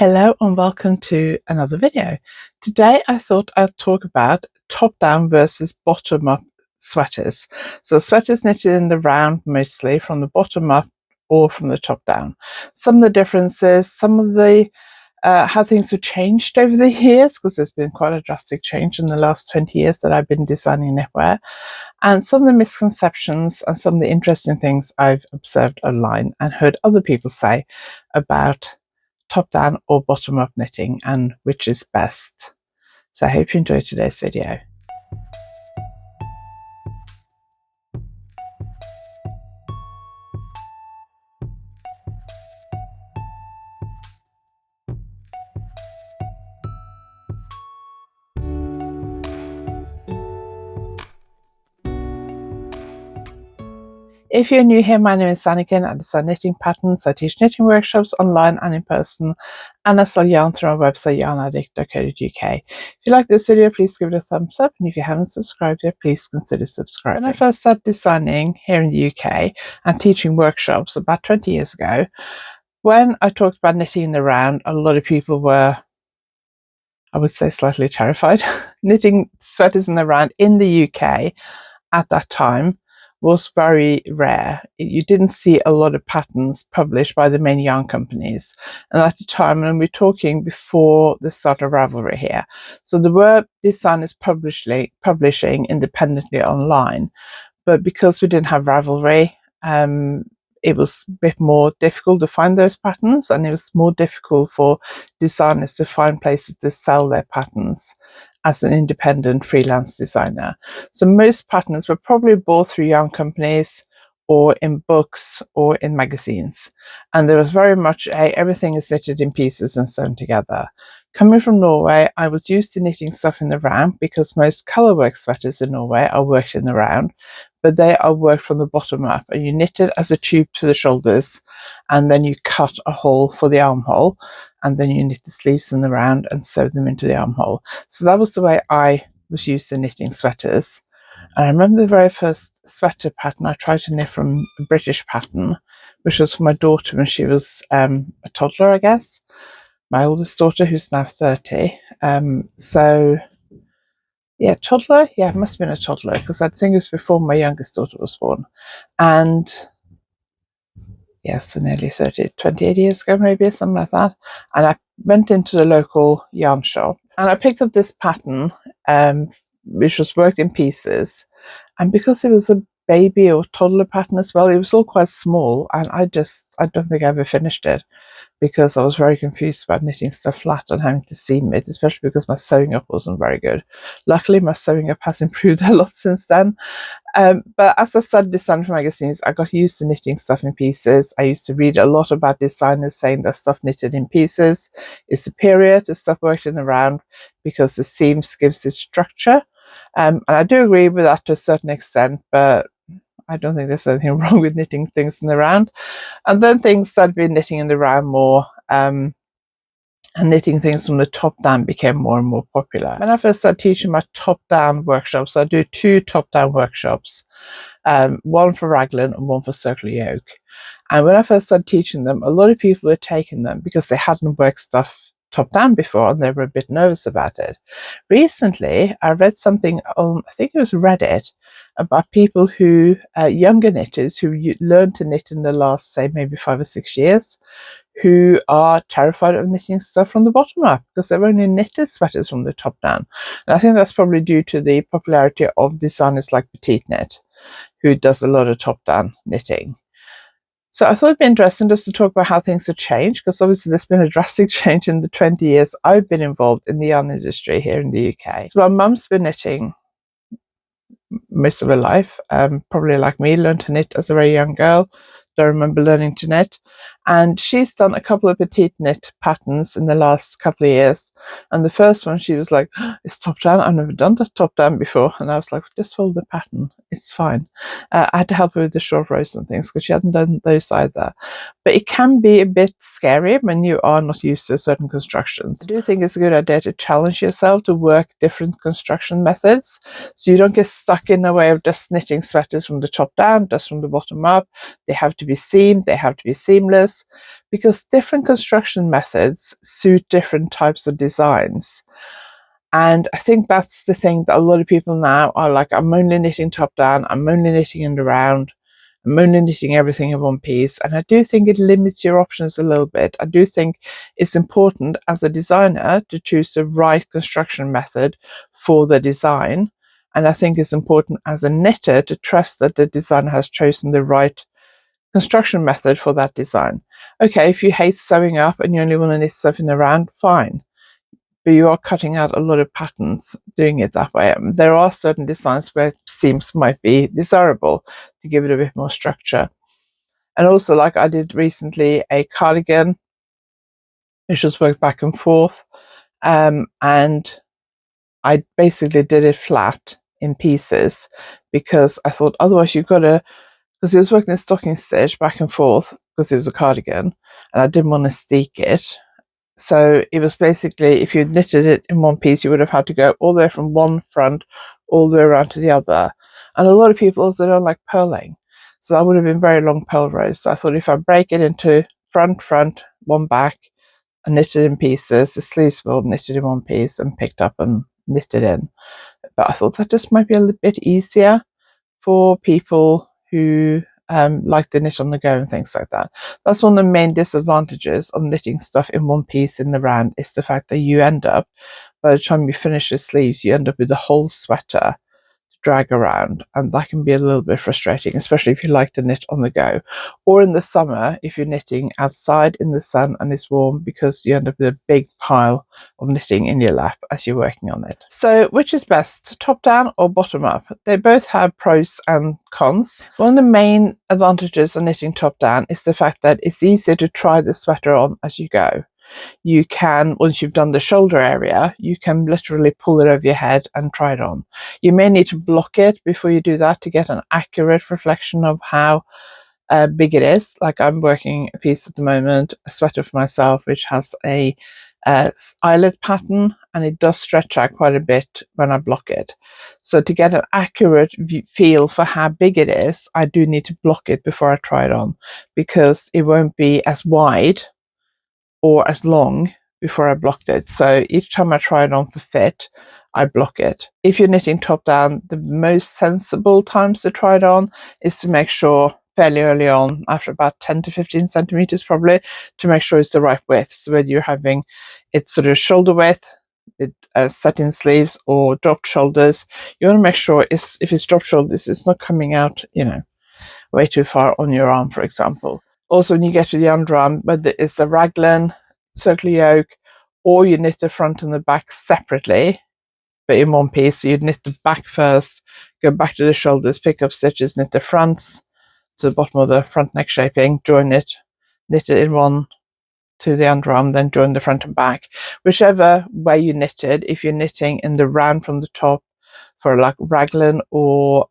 Hello and welcome to another video. Today I thought I'd talk about top-down versus bottom-up sweaters. So sweaters knitted in the round mostly from the bottom up or from the top down. Some of the differences, some of the how things have changed over the years, because there's been quite a drastic change in the last 20 years that I've been designing knitwear, and some of the misconceptions and some of the interesting things I've observed online and heard other people say about top down or bottom up knitting and which is best. So I hope you enjoyed today's video. If you're new here, my name is Anniken. I design knitting patterns. I teach knitting workshops online and in person, and I sell yarn through my website YarnAddict.co.uk. If you like this video, please give it a thumbs up, and if you haven't subscribed yet, please consider subscribing. When I first started designing here in the UK and teaching workshops about 20 years ago, when I talked about knitting in the round, a lot of people were, I would say, slightly terrified. Knitting sweaters in the round in the UK at that time was very rare. You didn't see a lot of patterns published by the main yarn companies. And at the time, and we're talking before the start of Ravelry here, so there were designers publishing independently online, but because we didn't have Ravelry, it was a bit more difficult to find those patterns, and it was more difficult for designers to find places to sell their patterns as an independent freelance designer. So most patterns were probably bought through yarn companies or in books or in magazines. And there was very much everything is knitted in pieces and sewn together. Coming from Norway, I was used to knitting stuff in the round because most colourwork sweaters in Norway are worked in the round, but they are worked from the bottom up, and you knit it as a tube to the shoulders, and then you cut a hole for the armhole, and then you knit the sleeves in the round and sew them into the armhole. So that was the way I was used to knitting sweaters. And I remember the very first sweater pattern I tried to knit from a British pattern, which was for my daughter when she was a toddler, I guess. My oldest daughter, who's now 30. So yeah, toddler. Yeah, it must have been a toddler, because I think it was before my youngest daughter was born. And yes, so nearly 28 years ago, maybe, something like that. And I went into the local yarn shop and I picked up this pattern, which was worked in pieces. And because it was a baby or toddler pattern as well, it was all quite small. And I don't think I ever finished it, because I was very confused about knitting stuff flat and having to seam it, especially because my sewing up wasn't very good. Luckily, my sewing up has improved a lot since then. But as I started designing for magazines, I got used to knitting stuff in pieces. I used to read a lot about designers saying that stuff knitted in pieces is superior to stuff worked in the round because the seams gives it structure. And I do agree with that to a certain extent, but I don't think there's anything wrong with knitting things in the round. And then things started being knitting in the round more, and knitting things from the top down became more and more popular. When I first started teaching my top down workshops, I do 2 top down workshops, one for raglan and one for circular yoke. And when I first started teaching them, a lot of people were taking them because they hadn't worked stuff top down before and they were a bit nervous about it. Recently, I read something on, I think it was Reddit, about people who, younger knitters who learned to knit in the last, say, maybe 5 or 6 years, who are terrified of knitting stuff from the bottom up because they've only knitted sweaters from the top down. And I think that's probably due to the popularity of designers like Petite Knit, who does a lot of top down knitting. So I thought it'd be interesting just to talk about how things have changed, because obviously there's been a drastic change in the 20 years I've been involved in the yarn industry here in the UK. So my mum's been knitting most of her life, probably like me, learned to knit as a very young girl. Don't remember learning to knit, and she's done a couple of petite knit patterns in the last couple of years. And the first one, she was like, oh, it's top down, I've never done that top down before. And I was like, just fold the pattern, it's fine. I had to help her with the short rows and things because she hadn't done those either. But it can be a bit scary when you are not used to certain constructions. I do think it's a good idea to challenge yourself to work different construction methods, so you don't get stuck in a way of just knitting sweaters from the top down, just from the bottom up. They have to be seamed, they have to be seamless. styles, because different construction methods suit different types of designs. And I think that's the thing that a lot of people now are like, I'm only knitting top down, I'm only knitting in the round, I'm only knitting everything in one piece. And I do think it limits your options a little bit. I do think it's important as a designer to choose the right construction method for the design. And I think it's important as a knitter to trust that the designer has chosen the right construction method for that design. Okay, if you hate sewing up and you only want to knit stuff in the round, fine. But you are cutting out a lot of patterns doing it that way. There are certain designs where seams might be desirable to give it a bit more structure. And also, like I did recently, a cardigan, which was worked back and forth. And I basically did it flat in pieces because I thought otherwise you've got to, because it was working in stocking stitch back and forth because it was a cardigan and I didn't want to steek it. So it was basically, if you knitted it in one piece, you would have had to go all the way from one front all the way around to the other. And a lot of people also don't like purling. So that would have been very long purl rows. So I thought if I break it into front, one back, and knit it in pieces, the sleeves were knitted in one piece and picked up and knitted in. But I thought that just might be a little bit easier for people who like to knit on the go and things like that. That's one of the main disadvantages of knitting stuff in one piece in the round, is the fact that you end up, by the time you finish the sleeves, you end up with the whole sweater drag around, and that can be a little bit frustrating, especially if you like to knit on the go, or in the summer if you're knitting outside in the sun and it's warm, because you end up with a big pile of knitting in your lap as you're working on it. So which is best, top down or bottom up? They both have pros and cons. One of the main advantages of knitting top down is the fact that it's easier to try the sweater on as you go. You can, once you've done the shoulder area, you can literally pull it over your head and try it on. You may need to block it before you do that to get an accurate reflection of how big it is. Like I'm working a piece at the moment, a sweater for myself, which has a eyelet pattern, and it does stretch out quite a bit when I block it. So to get an accurate feel for how big it is, I do need to block it before I try it on, because it won't be as wide or as long before I blocked it. So each time I try it on for fit, I block it. If you're knitting top down, the most sensible times to try it on is to make sure fairly early on, after about 10 to 15 centimeters probably, to make sure it's the right width. So whether you're having it sort of shoulder width with set-in sleeves or dropped shoulders, you want to make sure if it's dropped shoulders, it's not coming out, way too far on your arm, for example. Also, when you get to the underarm, whether it's a raglan, circle yoke, or you knit the front and the back separately, but in one piece, so you'd knit the back first, go back to the shoulders, pick up stitches, knit the fronts to the bottom of the front neck shaping, join it, knit it in one to the underarm, then join the front and back. Whichever way you knit it, if you're knitting in the round from the top for like raglan or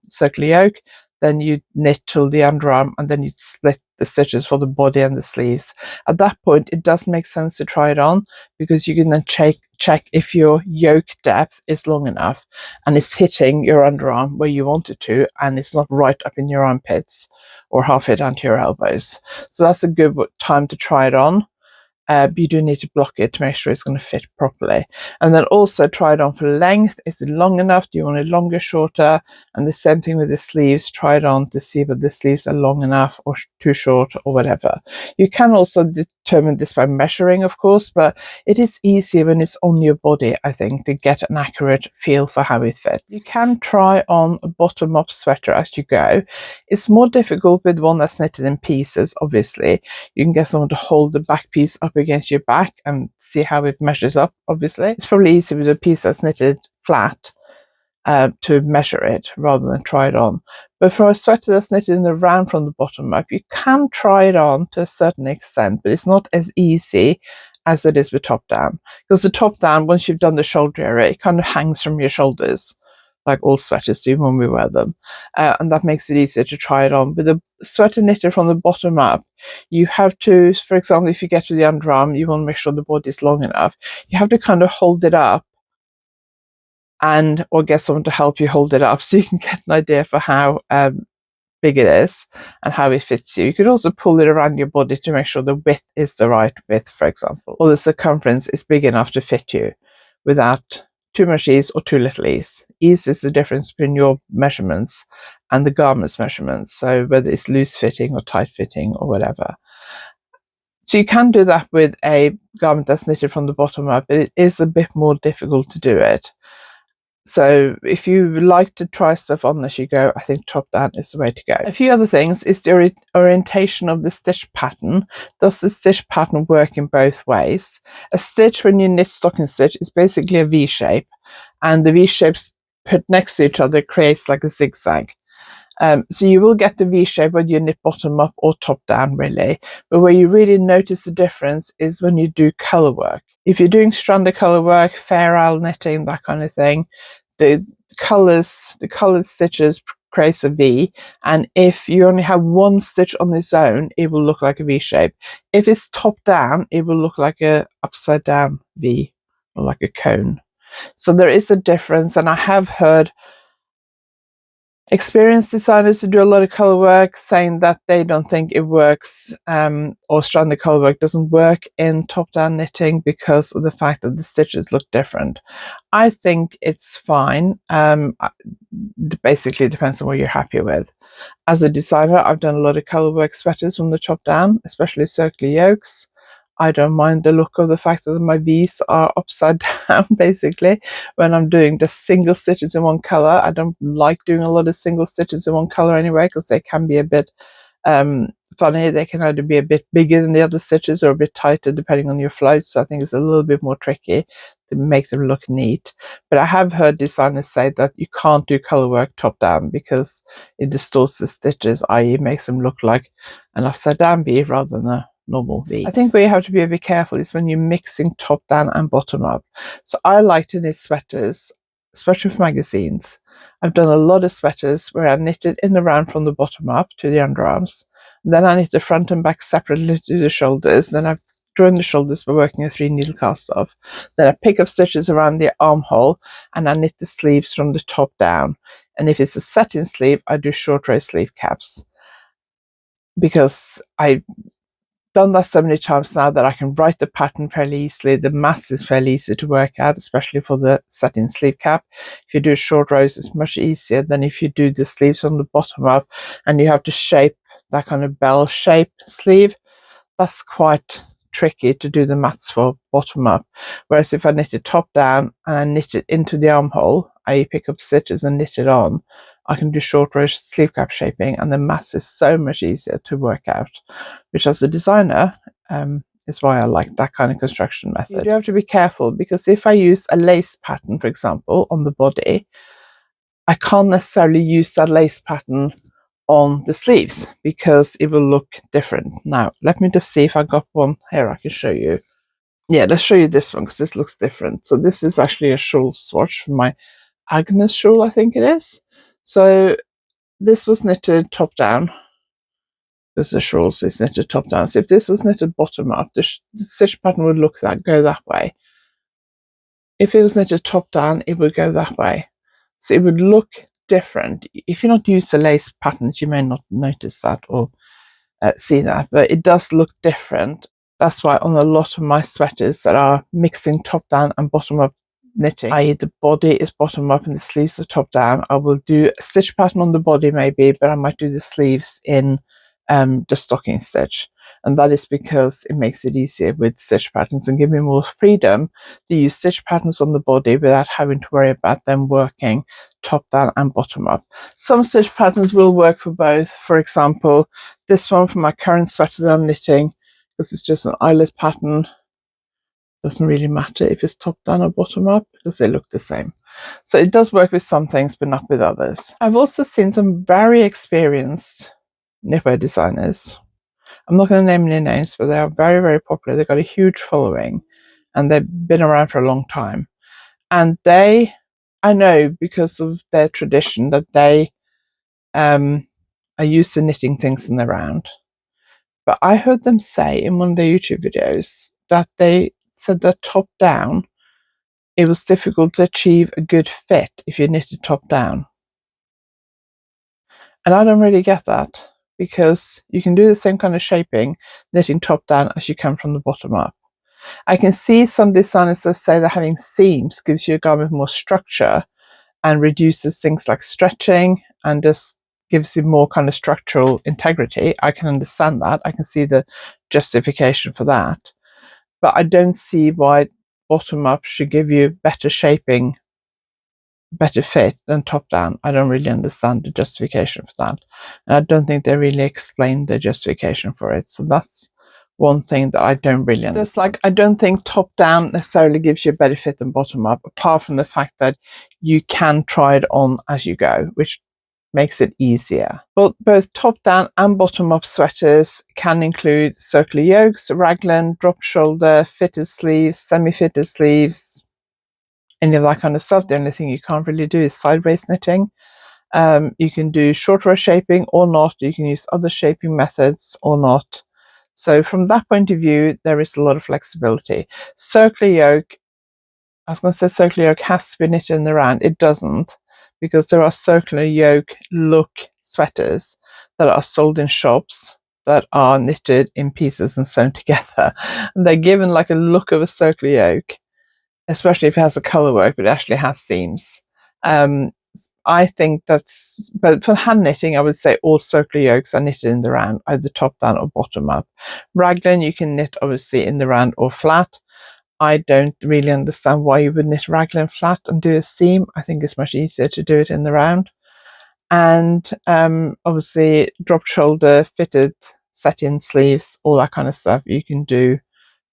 circle yoke, then you knit till the underarm and then you split the stitches for the body and the sleeves. At that point, it does make sense to try it on, because you can then check if your yoke depth is long enough and it's hitting your underarm where you want it to, and it's not right up in your armpits or halfway down to your elbows. So that's a good time to try it on. But you do need to block it to make sure it's going to fit properly. And then also try it on for length. Is it long enough? Do you want it longer, shorter? And the same thing with the sleeves. Try it on to see whether the sleeves are long enough or too short or whatever. You can also determine this by measuring, of course, but it is easier when it's on your body, I think, to get an accurate feel for how it fits. You can try on a bottom-up sweater as you go. It's more difficult with one that's knitted in pieces, obviously. You can get someone to hold the back piece up against your back and see how it measures up, obviously. It's probably easier with a piece that's knitted flat to measure it rather than try it on. But for a sweater that's knitted in the round from the bottom up, you can try it on to a certain extent, but it's not as easy as it is with top down. Because the top down, once you've done the shoulder area, it kind of hangs from your shoulders, like all sweaters do when we wear them. And that makes it easier to try it on. With a sweater knitted from the bottom up, you have to, for example, if you get to the underarm, you want to make sure the body is long enough. You have to kind of hold it up or get someone to help you hold it up so you can get an idea for how big it is and how it fits you. You could also pull it around your body to make sure the width is the right width, for example, or the circumference is big enough to fit you without too much ease or too little ease. Ease is the difference between your measurements and the garment's measurements, so whether it's loose fitting or tight fitting or whatever. So you can do that with a garment that's knitted from the bottom up, but it is a bit more difficult to do it. So if you like to try stuff on as you go, I think top down is the way to go. A few other things is the orientation of the stitch pattern. Does the stitch pattern work in both ways? A stitch, when you knit stocking stitch, is basically a V shape, and the V shapes put next to each other creates like a zigzag. So you will get the V shape when you knit bottom up or top down, really. But where you really notice the difference is when you do colour work. If you're doing stranded colour work, fair owl knitting, that kind of thing, the coloured stitches creates a V, and if you only have one stitch on its own, it will look like a V shape. If it's top down, it will look like a upside down V, or like a cone. So there is a difference, and I have heard experienced designers who do a lot of color work saying that they don't think it works, or stranded color work doesn't work in top-down knitting because of the fact that the stitches look different. I think it's fine. Basically, it depends on what you're happy with. As a designer, I've done a lot of color work sweaters from the top down, especially circular yokes. I don't mind the look of the fact that my V's are upside down, basically, when I'm doing just single stitches in one colour. I don't like doing a lot of single stitches in one colour anyway, because they can be a bit funny. They can either be a bit bigger than the other stitches or a bit tighter depending on your float. So I think it's a little bit more tricky to make them look neat. But I have heard designers say that you can't do colour work top down because it distorts the stitches, i.e. makes them look like an upside down V rather than a normal V. I think where you have to be a bit careful is when you're mixing top down and bottom up. So I like to knit sweaters, especially for magazines. I've done a lot of sweaters where I knitted in the round from the bottom up to the underarms. Then I knit the front and back separately to the shoulders. Then I've drawn the shoulders by working a 3 needle cast off. Then I pick up stitches around the armhole and I knit the sleeves from the top down. And if it's a satin sleeve, I do short row sleeve caps, because I've done that so many times now that I can write the pattern fairly easily. The maths is fairly easy to work out, especially for the satin sleeve cap. If you do short rows, it's much easier than if you do the sleeves from the bottom up and you have to shape that kind of bell shape sleeve. That's quite tricky to do the maths for bottom up. Whereas if I knit it top down and I knit it into the armhole, I pick up stitches and knit it on, I can do short row sleeve cap shaping, and the maths is so much easier to work out, which as a designer is why I like that kind of construction method. You do have to be careful, because if I use a lace pattern, for example, on the body, I can't necessarily use that lace pattern on the sleeves because it will look different. Now, let me just see if I got one here I can show you. Yeah, let's show you this one because this looks different. So this is actually a shawl swatch from my Agnes shawl, I think it is. So this was knitted top down. There's the shawl, so it's knitted top down. So if this was knitted bottom up, the stitch pattern would go that way. If it was knitted top down, it would go that way. So it would look different. If you're not used to lace patterns, you may not notice that or see that, but it does look different. That's why on a lot of my sweaters that are mixing top down and bottom up knitting, i.e. the body is bottom up and the sleeves are top down, I will do a stitch pattern on the body maybe, but I might do the sleeves in the stocking stitch. And that is because it makes it easier with stitch patterns and give me more freedom to use stitch patterns on the body without having to worry about them working top down and bottom up. Some stitch patterns will work for both. For example, this one from my current sweater that I'm knitting, this is just an eyelet pattern. Doesn't really matter if it's top down or bottom up because they look the same. So it does work with some things but not with others. I've also seen some very experienced knitwear designers. I'm not going to name any names, but they are very, very popular. They've got a huge following and they've been around for a long time. And I know because of their tradition that they are used to knitting things in the round. But I heard them say in one of their YouTube videos that they said that top down, it was difficult to achieve a good fit if you knitted top down. And I don't really get that, because you can do the same kind of shaping knitting top down as you can from the bottom up. I can see some designers that say that having seams gives your garment more structure and reduces things like stretching and just gives you more kind of structural integrity. I can understand that. I can see the justification for that. But I don't see why bottom up should give you better shaping, better fit than top down. I don't really understand the justification for that. And I don't think they really explained the justification for it. So that's one thing that I don't really understand. Just like I don't think top down necessarily gives you a better fit than bottom up, apart from the fact that you can try it on as you go, which makes it easier. But both top down and bottom up sweaters can include circular yokes, raglan, drop shoulder, fitted sleeves, semi-fitted sleeves, any of that kind of stuff. The only thing you can't really do is sideways knitting. You can do short row shaping or not. You can use other shaping methods or not. So from that point of view, there is a lot of flexibility. Circular yoke, I was going to say circular yoke has to be knitted in the round. It doesn't, because there are circular yoke look sweaters that are sold in shops that are knitted in pieces and sewn together. And they're given like a look of a circular yoke, especially if it has a color work, but it actually has seams. I think that's, but for hand knitting, I would say all circular yokes are knitted in the round, either top down or bottom up. Raglan you can knit obviously in the round or flat. I don't really understand why you would knit raglan flat and do a seam. I think it's much easier to do it in the round. And obviously drop shoulder, fitted set-in sleeves, all that kind of stuff you can do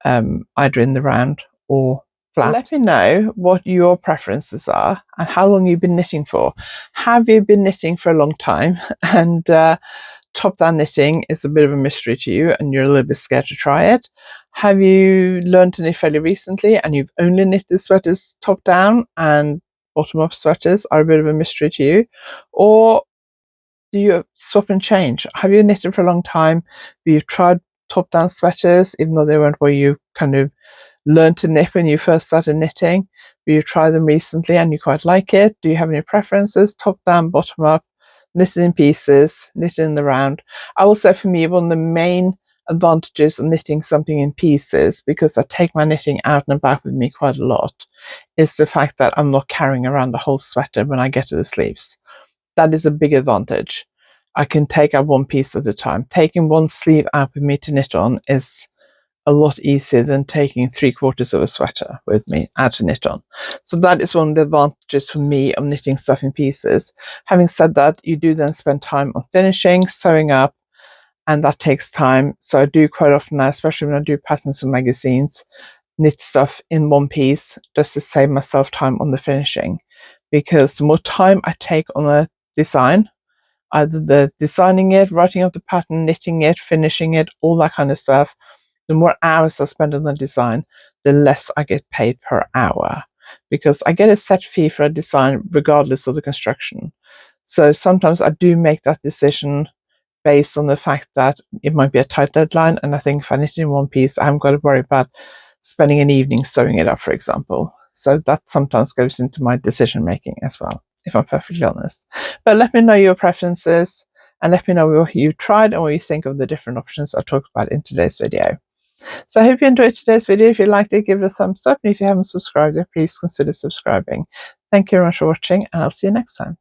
either in the round or flat. So let me know what your preferences are and how long you've been knitting for. Have you been knitting for a long time and top down knitting is a bit of a mystery to you and you're a little bit scared to try it? Have you learned to knit fairly recently and you've only knitted sweaters top down and bottom up sweaters are a bit of a mystery to you? Or do you swap and change? Have you knitted for a long time, but you've tried top down sweaters even though they weren't where you kind of learned to knit when you first started knitting, but you tried them recently and you quite like it? Do you have any preferences? Top down, bottom up, knitted in pieces, knitted in the round? I will say for me, one of the main advantages of knitting something in pieces, because I take my knitting out and about with me quite a lot, is the fact that I'm not carrying around the whole sweater when I get to the sleeves. That is a big advantage. I can take out one piece at a time. Taking one sleeve out with me to knit on is a lot easier than taking 3/4 of a sweater with me out to knit on. So that is one of the advantages for me of knitting stuff in pieces. Having said that, you do then spend time on finishing, sewing up, and that takes time. So I do quite often now, especially when I do patterns for magazines, knit stuff in one piece just to save myself time on the finishing. Because the more time I take on a design, either the designing it, writing up the pattern, knitting it, finishing it, all that kind of stuff, the more hours I spend on the design, the less I get paid per hour, because I get a set fee for a design regardless of the construction. So sometimes I do make that decision based on the fact that it might be a tight deadline, and I think if I knit it in one piece, I haven't got to worry about spending an evening sewing it up, for example. So that sometimes goes into my decision making as well, if I'm perfectly honest. But let me know your preferences and let me know what you tried and what you think of the different options I talked about in today's video. So I hope you enjoyed today's video. If you liked it, give it a thumbs up. And if you haven't subscribed, please consider subscribing. Thank you very much for watching, and I'll see you next time.